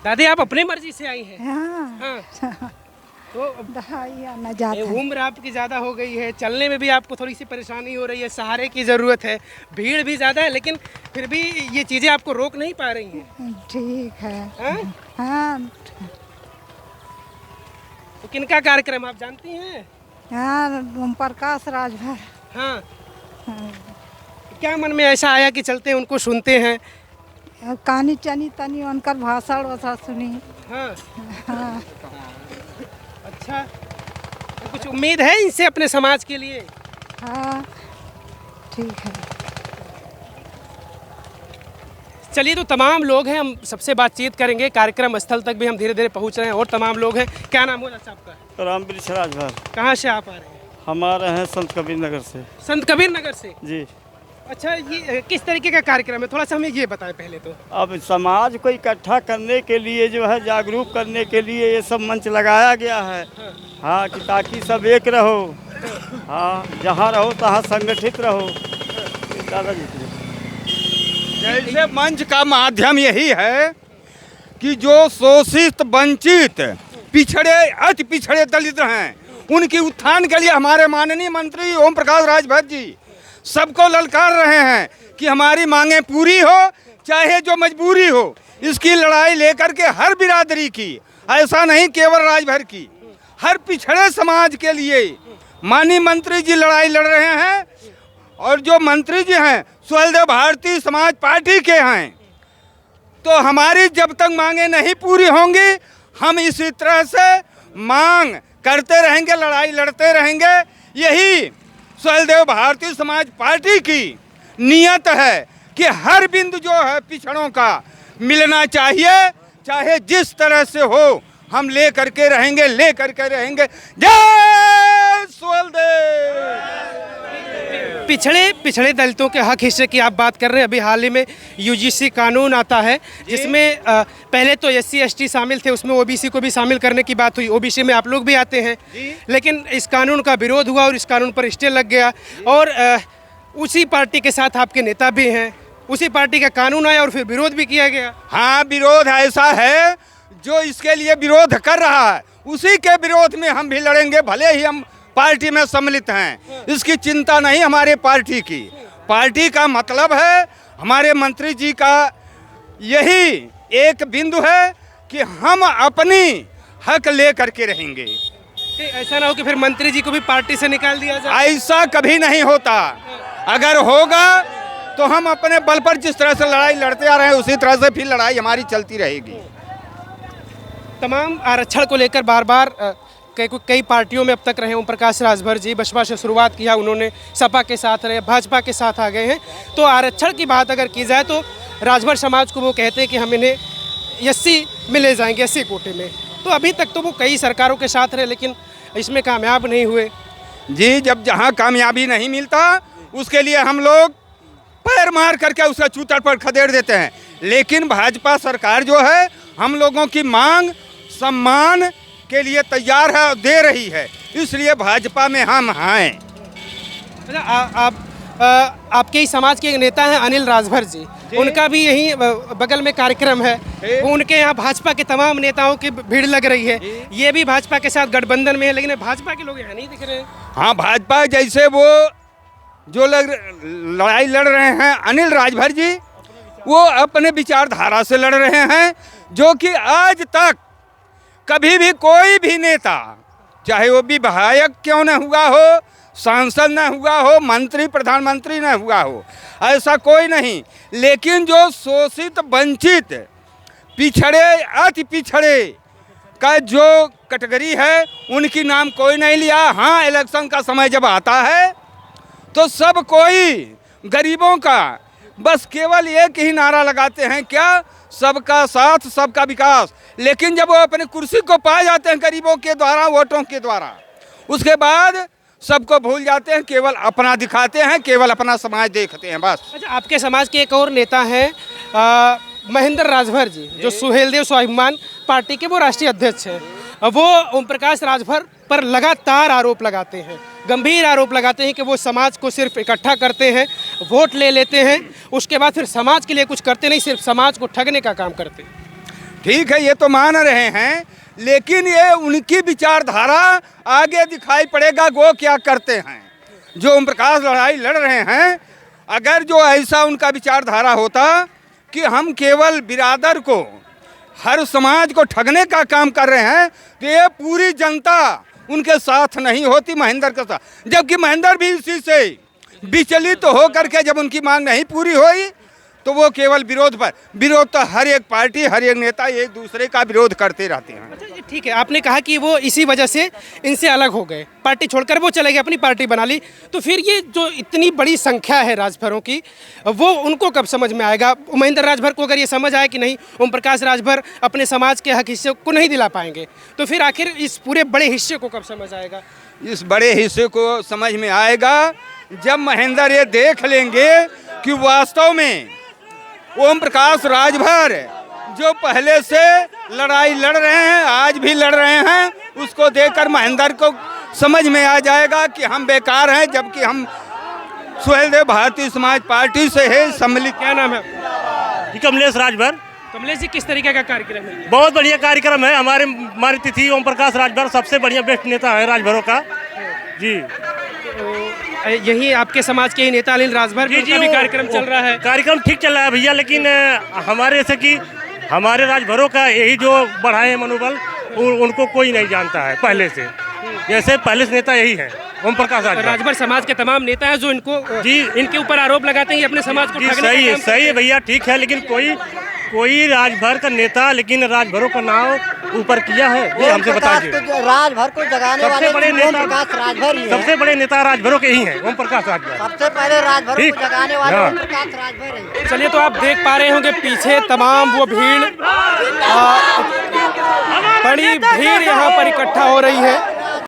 दादी आप अपनी मर्जी से आई हैं? हाँ हाँ। तो दहाई आना जाता है। उम्र आपकी ज़्यादा हो गई है, चलने में भी आपको थोड़ी सी परेशानी हो रही है, सहारे की ज़रूरत है, भीड़ भी ज़्यादा है, लेकिन फिर भी ये चीज़ें आपको रोक नहीं पा रही हैं। ठीक है। हाँ? हाँ तो किनका कार्यक्रम आप जानती हैं? हाँ ओम प्रकाश राजभर। हाँ। हाँ। क्या मन में ऐसा आया कि चलते हैं उनको सुनते हैं? कहानी चनी तनी उनकर भाषण वसा सुनी। हाँ। हाँ अच्छा, तो कुछ उम्मीद है इनसे अपने समाज के लिए? हाँ ठीक है। चलिए, तो तमाम लोग हैं, हम सबसे बातचीत करेंगे, कार्यक्रम स्थल तक भी हम धीरे धीरे पहुंच रहे हैं और तमाम लोग हैं। क्या नाम हो चाचा आपका? रामवृक्ष राजभर। कहाँ से आप आ रहे हैं? हमारे हैं संत कबीर नगर से। संत कबीर नगर से? जी। अच्छा, ये किस तरीके का कार्यक्रम है, थोड़ा सा हमें ये बताएं पहले तो। अब समाज को इकट्ठा करने के लिए जो है, जागरूक करने के लिए ये सब मंच लगाया गया है। हाँ, कि ताकि सब एक रहो। हाँ, जहाँ रहो तहाँ संगठित रहो। दादाजी जैसे मंच का माध्यम यही है कि जो शोषित, वंचित, पिछड़े, अति पिछड़े दलित हैं, उनकी उत्थान के लिए हमारे माननीय मंत्री ओम प्रकाश राजभर जी सबको ललकार रहे हैं कि हमारी मांगें पूरी हो, चाहे जो मजबूरी हो। इसकी लड़ाई लेकर के हर बिरादरी की, ऐसा नहीं केवल राजभर की, हर पिछड़े समाज के लिए माननीय मंत्री जी लड़ाई लड़ रहे हैं। और जो मंत्री जी हैं सुहेलदेव भारतीय समाज पार्टी के हैं। तो हमारी जब तक मांगे नहीं पूरी होंगी, हम इसी तरह से मांग करते रहेंगे, लड़ाई लड़ते रहेंगे। यही सुहेलदेव भारतीय समाज पार्टी की नियत है कि हर बिंदु जो है पिछड़ों का मिलना चाहिए, चाहे जिस तरह से हो, हम ले करके रहेंगे, ले करके रहेंगे। जय सुहेलदेव। पिछड़े दलितों के हक हिस्से की आप बात कर रहे हैं। अभी हाल ही में यूजीसी कानून आता है जिसमें पहले तो एससी एसटी शामिल थे, उसमें ओबीसी को भी शामिल करने की बात हुई। ओबीसी में आप लोग भी आते हैं, लेकिन इस कानून का विरोध हुआ और इस कानून पर स्टे लग गया। और उसी पार्टी के साथ आपके नेता भी हैं, उसी पार्टी का कानून आया और फिर विरोध भी किया गया। हाँ, विरोध ऐसा है, जो इसके लिए विरोध कर रहा है उसी के विरोध में हम भी लड़ेंगे, भले ही हम पार्टी में सम्मिलित हैं। इसकी चिंता नहीं हमारे पार्टी की। पार्टी का मतलब है, हमारे मंत्री जी का यही एक बिंदु है कि हम अपनी हक ले करके रहेंगे। ऐसा ना हो कि फिर मंत्री जी को भी पार्टी से निकाल दिया जाए। ऐसा कभी नहीं होता। अगर होगा तो हम अपने बल पर जिस तरह से लड़ाई लड़ते आ रहे हैं, उसी तरह से फिर लड़ाई हमारी चलती रहेगी। तमाम आरक्षण को लेकर बार बार कई पार्टियों में अब तक रहे ओम प्रकाश राजभर जी। बसपा से शुरुआत किया उन्होंने, सपा के साथ रहे, भाजपा के साथ आ गए हैं। तो आरक्षण की बात अगर की जाए तो राजभर समाज को वो कहते हैं कि हम इन्हें एससी में ले जाएंगे, एससी कोटे में। तो अभी तक तो वो कई सरकारों के साथ रहे, लेकिन इसमें कामयाब नहीं हुए। जी, जब जहाँ कामयाबी नहीं मिलता उसके लिए हम लोग पैर मार करके उसका चूतर पर खदेड़ देते हैं। लेकिन भाजपा सरकार जो है, हम लोगों की मांग सम्मान के लिए तैयार है और दे रही है, इसलिए भाजपा में हम हैं। आपके ही समाज के एक नेता हैं अनिल राजभर जी, उनका भी यही बगल में कार्यक्रम है। उनके यहाँ भाजपा के तमाम नेताओं की भीड़ लग रही है। ये भी भाजपा के साथ गठबंधन में है, लेकिन भाजपा के लोग यहाँ नहीं दिख रहे हैं। हाँ, भाजपा जैसे वो जो लड़ाई लड़ रहे हैं अनिल राजभर जी, वो अपने विचारधारा से लड़ रहे हैं, जो कि आज तक कभी भी कोई भी नेता, चाहे वो विधायक क्यों न हुआ हो, सांसद न हुआ हो, मंत्री प्रधानमंत्री न हुआ हो, ऐसा कोई नहीं। लेकिन जो शोषित, वंचित, पिछड़े, अति पिछड़े का जो कैटेगरी है, उनकी नाम कोई नहीं लिया। हाँ, इलेक्शन का समय जब आता है तो सब कोई गरीबों का बस केवल एक ही नारा लगाते हैं, क्या? सबका साथ, सबका विकास। लेकिन जब वो अपनी कुर्सी को पा जाते हैं गरीबों के द्वारा, वोटों के द्वारा, उसके बाद सबको भूल जाते हैं, केवल अपना दिखाते हैं, केवल अपना समाज देखते हैं, बस। अच्छा, आपके समाज के एक और नेता हैं महेंद्र राजभर जी, जो सुहेलदेव स्वाभिमान पार्टी के वो राष्ट्रीय अध्यक्ष हैं। वो ओम प्रकाश राजभर पर लगातार आरोप लगाते हैं, गंभीर आरोप लगाते हैं कि वो समाज को सिर्फ इकट्ठा करते हैं, वोट ले लेते हैं, उसके बाद फिर समाज के लिए कुछ करते नहीं, सिर्फ समाज को ठगने का काम करते हैं। ठीक है, ये तो मान रहे हैं, लेकिन ये उनकी विचारधारा आगे दिखाई पड़ेगा वो क्या करते हैं। जो ओम प्रकाश लड़ाई लड़ रहे हैं, अगर जो ऐसा उनका विचारधारा होता कि हम केवल बिरादर को, हर समाज को ठगने का काम कर रहे हैं, तो ये पूरी जनता उनके साथ नहीं होती, महेंद्र के साथ। जबकि महेंद्र भी इसी से विचलित हो करके जब उनकी मांग नहीं पूरी हुई तो वो केवल विरोध तो हर एक पार्टी, हर एक नेता एक दूसरे का विरोध करते रहते हैं। अच्छा, ये ठीक है, आपने कहा कि वो इसी वजह से इनसे अलग हो गए, पार्टी छोड़कर वो चले गए, अपनी पार्टी बना ली। तो फिर ये जो इतनी बड़ी संख्या है राजभरों की, वो उनको कब समझ में आएगा? महेंद्र राजभर को अगर ये समझ आए कि नहीं, ओम प्रकाश राजभर अपने समाज के हक हिस्से को नहीं दिला पाएंगे, तो फिर आखिर इस पूरे बड़े हिस्से को कब समझ आएगा? इस बड़े हिस्से को समझ में आएगा जब महेंद्र ये देख लेंगे कि वास्तव में ओम प्रकाश राजभर जो पहले से लड़ाई लड़ रहे हैं, आज भी लड़ रहे हैं, उसको देखकर महेंद्र को समझ में आ जाएगा कि हम बेकार हैं, जबकि हम सुहेलदेव भारतीय समाज पार्टी से है सम्मिलित। क्या नाम है? जी कमलेश राजभर। कमलेश जी, किस तरीके का कार्यक्रम है? बहुत बढ़िया कार्यक्रम है। हमारी तिथि ओम प्रकाश राजभर सबसे बढ़िया बेस्ट नेता है राजभरों का जी। यही आपके समाज के ही नेता अनिल राजभर का भी कार्यक्रम चल रहा है? कार्यक्रम ठीक चल रहा है भैया, लेकिन हमारे से कि हमारे राजभरों का यही जो बढ़ाए मनोबल, उनको कोई नहीं जानता है पहले से। जैसे पहले से नेता यही है ओम प्रकाश राजभर समाज के तमाम नेता हैं जो इनको जी इनके ऊपर आरोप लगाते हैं अपने समाज को ठगने सही का है, काम सही है भैया, ठीक है, लेकिन कोई राजभर का नेता, लेकिन राजभरों का नाम ऊपर किया है, ये हमसे बताइए। राजभर को जगाने वाले सबसे बड़े नेता ओम प्रकाश राजभर ही हैं। सबसे बड़े नेता राजभरों के ही हैं, ओम प्रकाश राजभर। सबसे पहले राजभर ठीक। को जगाने वाले हाँ। ओम प्रकाश राजभर हैं। चलिए, तो आप देख पा रहे होंगे पीछे तमाम वो भीड़, बड़ी भीड़ यहाँ पर इकट्ठा हो रही है।